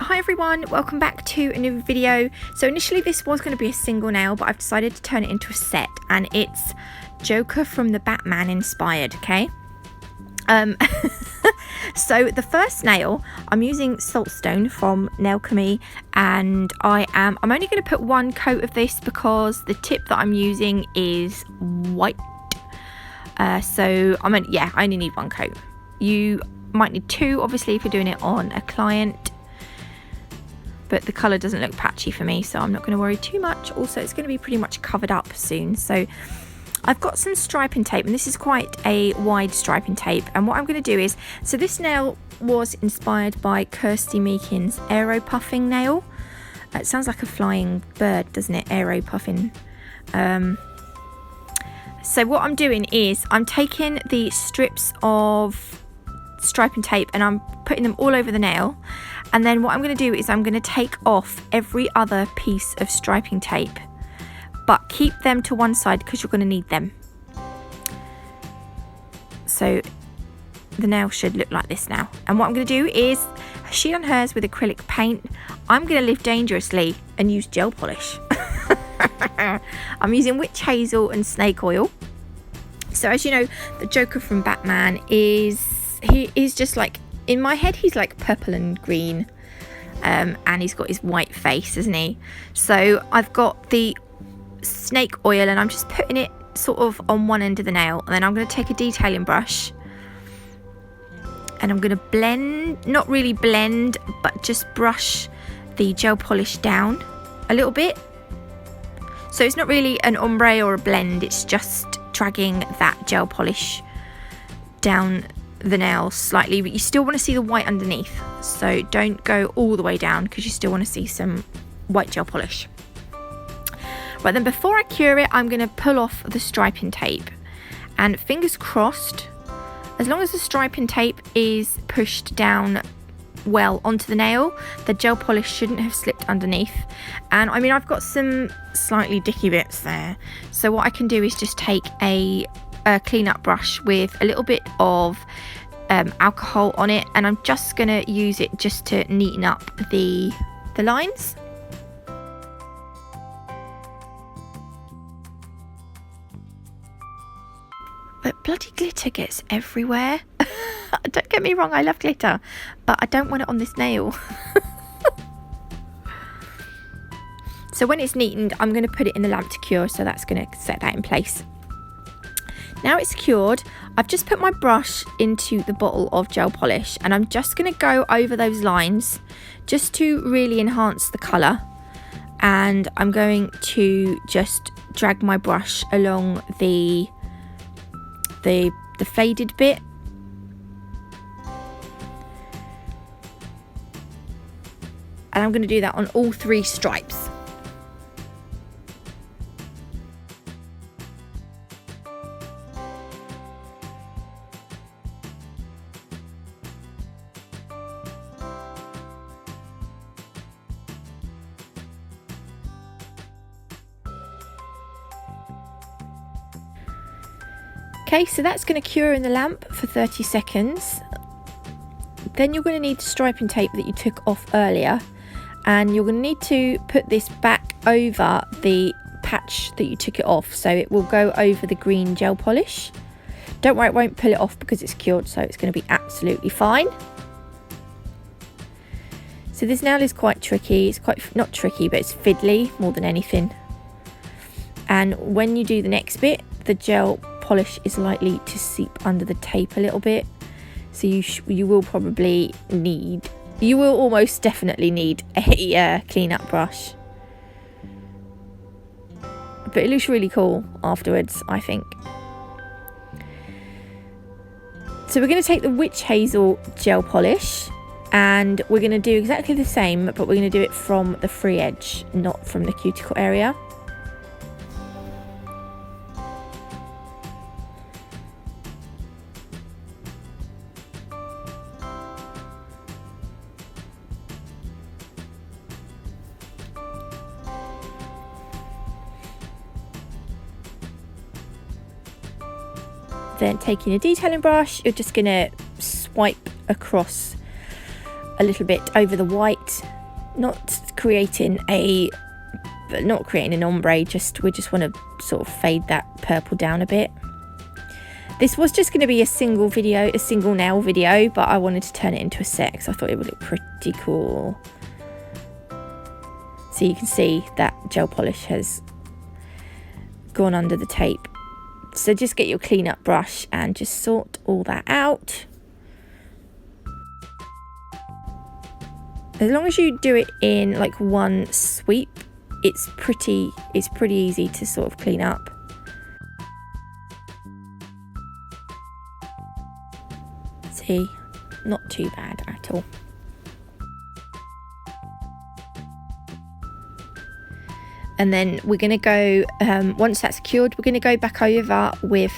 Hi everyone, welcome back to a new video. So initially this was going to be a single nail, but I've decided to turn it into a set, and it's Joker from the Batman inspired, okay? So the first nail, I'm using SaltStone from Natalie, and I'm only going to put one coat of this because the tip that I'm using is white. So I only need one coat. You might need two, obviously, if you're doing it on a client. But the colour doesn't look patchy for me, so I'm not going to worry too much. Also, it's going to be pretty much covered up soon. So I've got some striping tape, and this is quite a wide striping tape. And what I'm going to do is, so this nail was inspired by Kirsty Meakin's aero puffing nail. It sounds like a flying bird, doesn't it? Aero puffing. So what I'm doing is I'm taking the strips of striping tape and I'm putting them all over the nail. And then what I'm going to do is I'm going to take off every other piece of striping tape, but keep them to one side because you're going to need them. So the nail should look like this now. And what I'm going to do is, she done hers with acrylic paint. I'm going to live dangerously and use gel polish. I'm using witch hazel and snake oil. So as you know, the Joker from Batman is just like, in my head he's like purple and green, and he's got his white face, isn't he? So I've got the snake oil and I'm just putting it sort of on one end of the nail, and then I'm going to take a detailing brush and I'm going to blend, not really blend, but just brush the gel polish down a little bit. So it's not really an ombre or a blend, it's just dragging that gel polish down the nail slightly, but you still want to see the white underneath, so don't go all the way down because you still want to see some white gel polish. Right, then before I cure it, I'm going to pull off the striping tape, and fingers crossed, as long as the striping tape is pushed down well onto the nail, the gel polish shouldn't have slipped underneath. And I mean, I've got some slightly dicky bits there, so what I can do is just take a clean up brush with a little bit of alcohol on it, and I'm just going to use it just to neaten up the lines. But bloody glitter gets everywhere. Don't get me wrong, I love glitter, but I don't want it on this nail. So when it's neatened, I'm going to put it in the lamp to cure, so that's going to set that in place. Now it's cured, I've just put my brush into the bottle of gel polish, and I'm just going to go over those lines just to really enhance the colour. And I'm going to just drag my brush along the faded bit. And I'm going to do that on all three stripes. Okay, so that's going to cure in the lamp for 30 seconds. Then you're going to need the striping tape that you took off earlier, and you're going to need to put this back over the patch that you took it off, so it will go over the green gel polish. Don't worry, it won't pull it off because it's cured, so it's going to be absolutely fine. So this nail is quite tricky. It's quite, not tricky, but it's fiddly more than anything. And when you do the next bit, the gel polish is likely to seep under the tape a little bit, so you will probably need, you will almost definitely need a clean up brush, but it looks really cool afterwards, I think. So we're going to take the witch hazel gel polish, and we're going to do exactly the same, but we're going to do it from the free edge, not from the cuticle area. Then taking a detailing brush, you're just going to swipe across a little bit over the white, not creating an ombre, we just want to sort of fade that purple down a bit. This was just going to be a single nail video, but I wanted to turn it into a set because I thought it would look pretty cool. So you can see that gel polish has gone under the tape. So just get your clean up brush and just sort all that out. As long as you do it in like one sweep, it's pretty easy to sort of clean up. See, not too bad at all. And then we're going to go, once that's cured, we're going to go back over with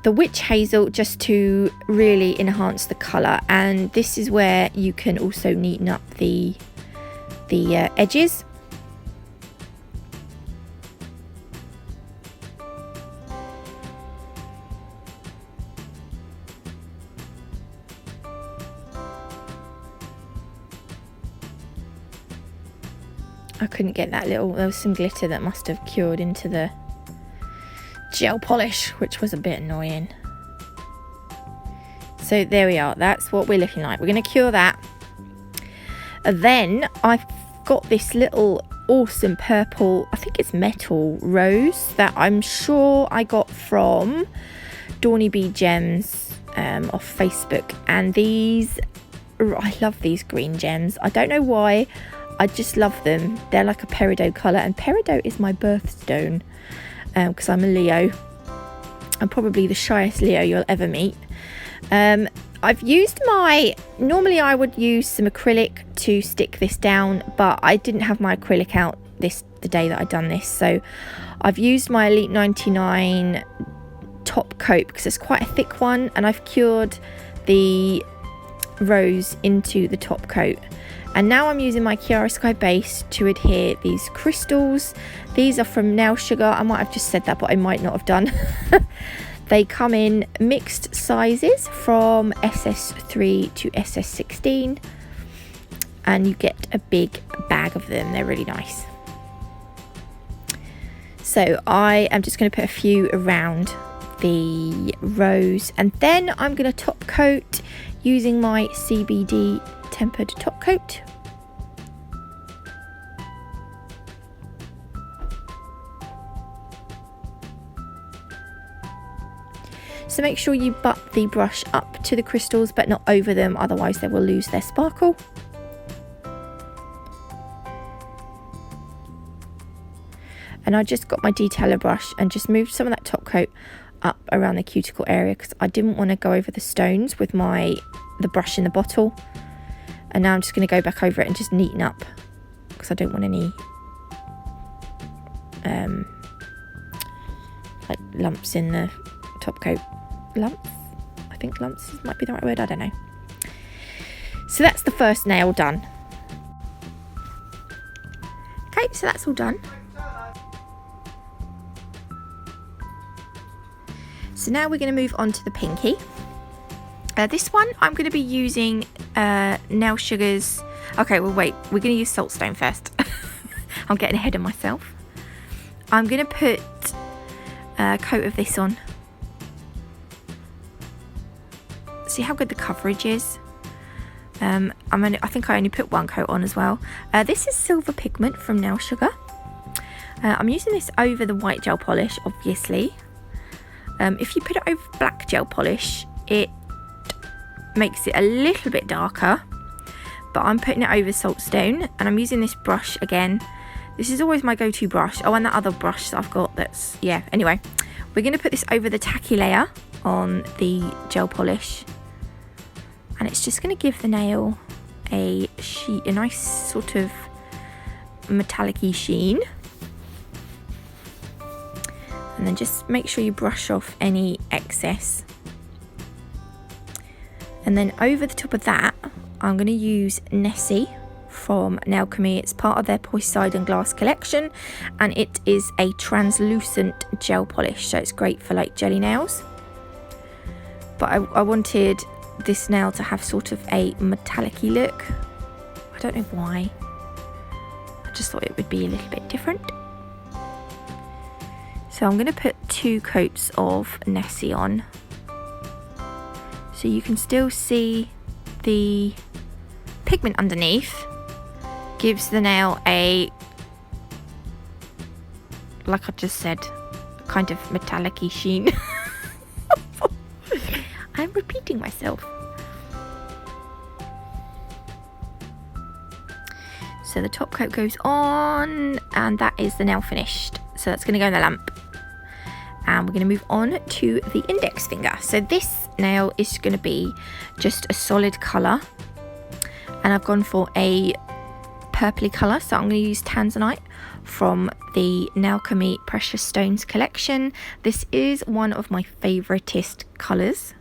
the witch hazel just to really enhance the colour. And this is where you can also neaten up the edges. I couldn't get that there was some glitter that must have cured into the gel polish, which was a bit annoying. So there we are, that's what we're looking like. We're going to cure that. And then I've got this little awesome purple, I think it's metal rose, that I'm sure I got from Dawny Bee Gems off Facebook. And these, I love these green gems. I don't know why, I just love them. They're like a peridot colour, and peridot is my birthstone because I'm a Leo. I'm probably the shyest Leo you'll ever meet. I've used normally I would use some acrylic to stick this down, but I didn't have my acrylic out the day that I'd done this, so I've used my Elite 99 top coat because it's quite a thick one, and I've cured the rose into the top coat. And now I'm using my Chiaroscuro base to adhere these crystals. These are from Nail Sugar. I might have just said that, but I might not have done. They come in mixed sizes from SS3 to SS16. And you get a big bag of them. They're really nice. So I am just going to put a few around the rose. And then I'm going to top coat using my CBD tempered top coat. So make sure you butt the brush up to the crystals but not over them, otherwise they will lose their sparkle. And I just got my detailer brush and just moved some of that top coat up around the cuticle area because I didn't want to go over the stones with the brush in the bottle. And now I'm just going to go back over it and just neaten up because I don't want any like lumps in the top coat. Lumps? I think lumps might be the right word, I don't know. So that's the first nail done. Okay, so that's all done. So now we're going to move on to the pinky. This one I'm going to be using Nail Sugar's. Okay, well wait, we're going to use SaltStone first. I'm getting ahead of myself. I'm going to put a coat of this on. See how good the coverage is. I think I only put one coat on as well. This is Silver Pigment from Nail Sugar. I'm using this over the white gel polish, obviously. If you put it over black gel polish, it makes it a little bit darker, but I'm putting it over SaltStone, and I'm using this brush again. This is always my go-to brush. Oh, and that other brush that I've got, that's, yeah, anyway. We're going to put this over the tacky layer on the gel polish, and it's just going to give the nail a nice sort of metallic-y sheen. And then just make sure you brush off any excess. And then over the top of that, I'm going to use Nessie from Nailchemy. It's part of their Poseidon Glass collection, and it is a translucent gel polish, so it's great for like jelly nails. But I wanted this nail to have sort of a metallic-y look. I don't know why. I just thought it would be a little bit different. So I'm going to put 2 coats of Nessie on. So you can still see the pigment underneath. Gives the nail a, like I just said, kind of metallic-y sheen. I'm repeating myself. So the top coat goes on, and that is the nail finished. So that's going to go in the lamp. And we're going to move on to the index finger. So this nail is going to be just a solid colour. And I've gone for a purpley colour. So I'm going to use Tanzanite from the Nalchemy Precious Stones collection. This is one of my favouriteest colours.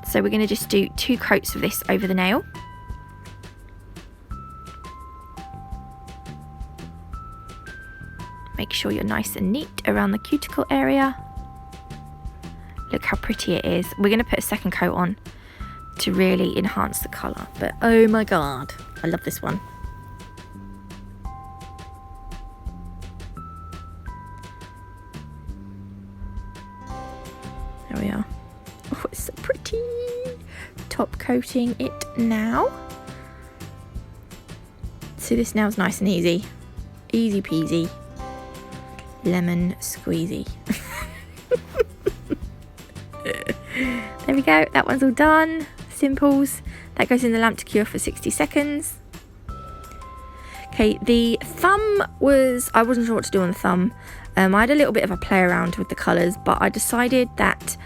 So we're going to just do 2 coats of this over the nail. Make sure you're nice and neat around the cuticle area. Look how pretty it is. We're going to put a second coat on to really enhance the colour. But oh my god, I love this one. There we are. Oh, it's so pretty. Top coating it now. So this nail's nice and easy. Easy peasy. Lemon squeezy. There we go, that one's all done. Simples. That goes in the lamp to cure for 60 seconds. Okay, the thumb was, I wasn't sure what to do on the thumb. I had a little bit of a play around with the colours, but I decided that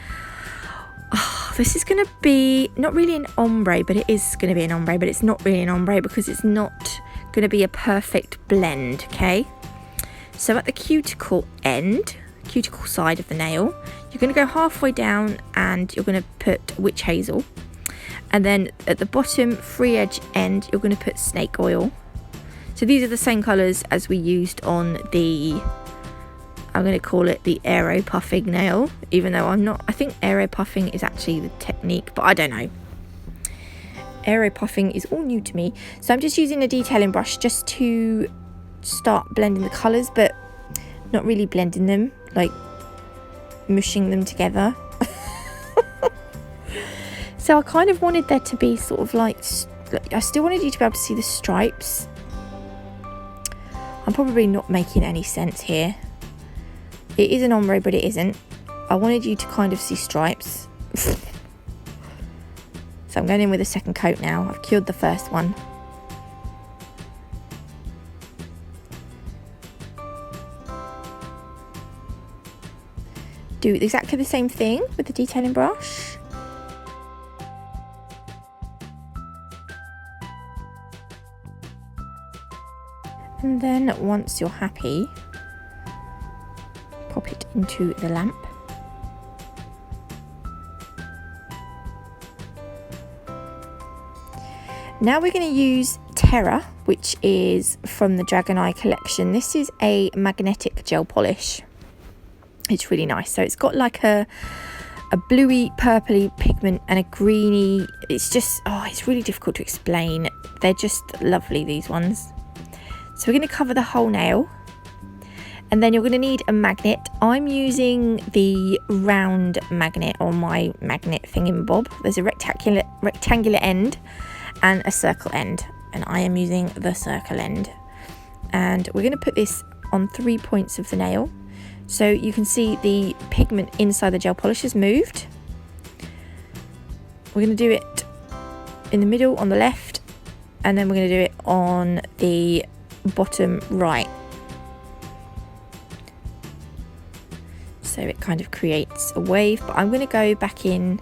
this is going to be not really an ombre, but it is going to be an ombre, but it's not really an ombre because it's not going to be a perfect blend, okay? So at the cuticle end, cuticle side of the nail, you're going to go halfway down and you're going to put witch hazel. And then at the bottom free edge end, you're going to put snake oil. So these are the same colours as we used on the, I'm going to call it the aero puffing nail, even though I think aero puffing is actually the technique, but I don't know. Aero puffing is all new to me. So I'm just using a detailing brush just to start blending the colours, but not really blending them, like mushing them together. So I kind of wanted there to be sort of like, I still wanted you to be able to see the stripes. I'm probably not making any sense here. It is an ombre, but it isn't. I wanted you to kind of see stripes. So I'm going in with a second coat now. I've cured the first one. Do exactly the same thing with the detailing brush. And then once you're happy, pop it into the lamp. Now we're going to use Terra, which is from the Dragon Eye collection. This is a magnetic gel polish. It's really nice. So it's got like a bluey purpley pigment and a greeny, it's just, oh, it's really difficult to explain. They're just lovely, these ones. So we're going to cover the whole nail, and then you're going to need a magnet. I'm using the round magnet on my magnet thingamabob. There's a rectangular end and a circle end, and I am using the circle end. And we're going to put this on 3 points of the nail. So you can see the pigment inside the gel polish has moved. We're going to do it in the middle on the left, and then we're going to do it on the bottom right. So it kind of creates a wave, but I'm going to go back in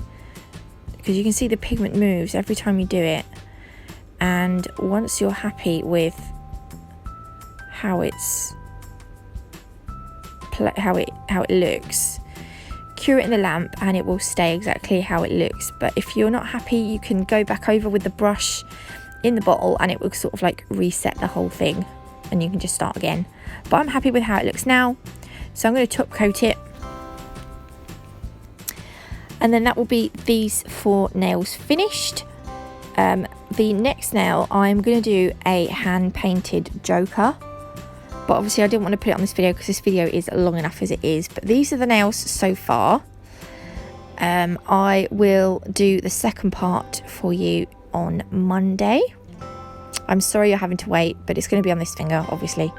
because you can see the pigment moves every time you do it. And once you're happy with how it's how it looks, cure it in the lamp and it will stay exactly how it looks. But if you're not happy, you can go back over with the brush in the bottle and it will sort of like reset the whole thing and you can just start again. But I'm happy with how it looks now, so I'm going to top coat it. And then that will be these 4 nails finished. The next nail, I'm going to do a hand painted joker, but obviously I didn't want to put it on this video because this video is long enough as it is. But these are the nails so far. I will do the second part for you on Monday. I'm sorry you're having to wait, but it's going to be on this finger, obviously.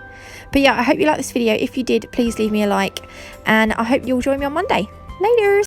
But yeah, I hope you liked this video. If you did, please leave me a like, and I hope you'll join me on Monday. Later.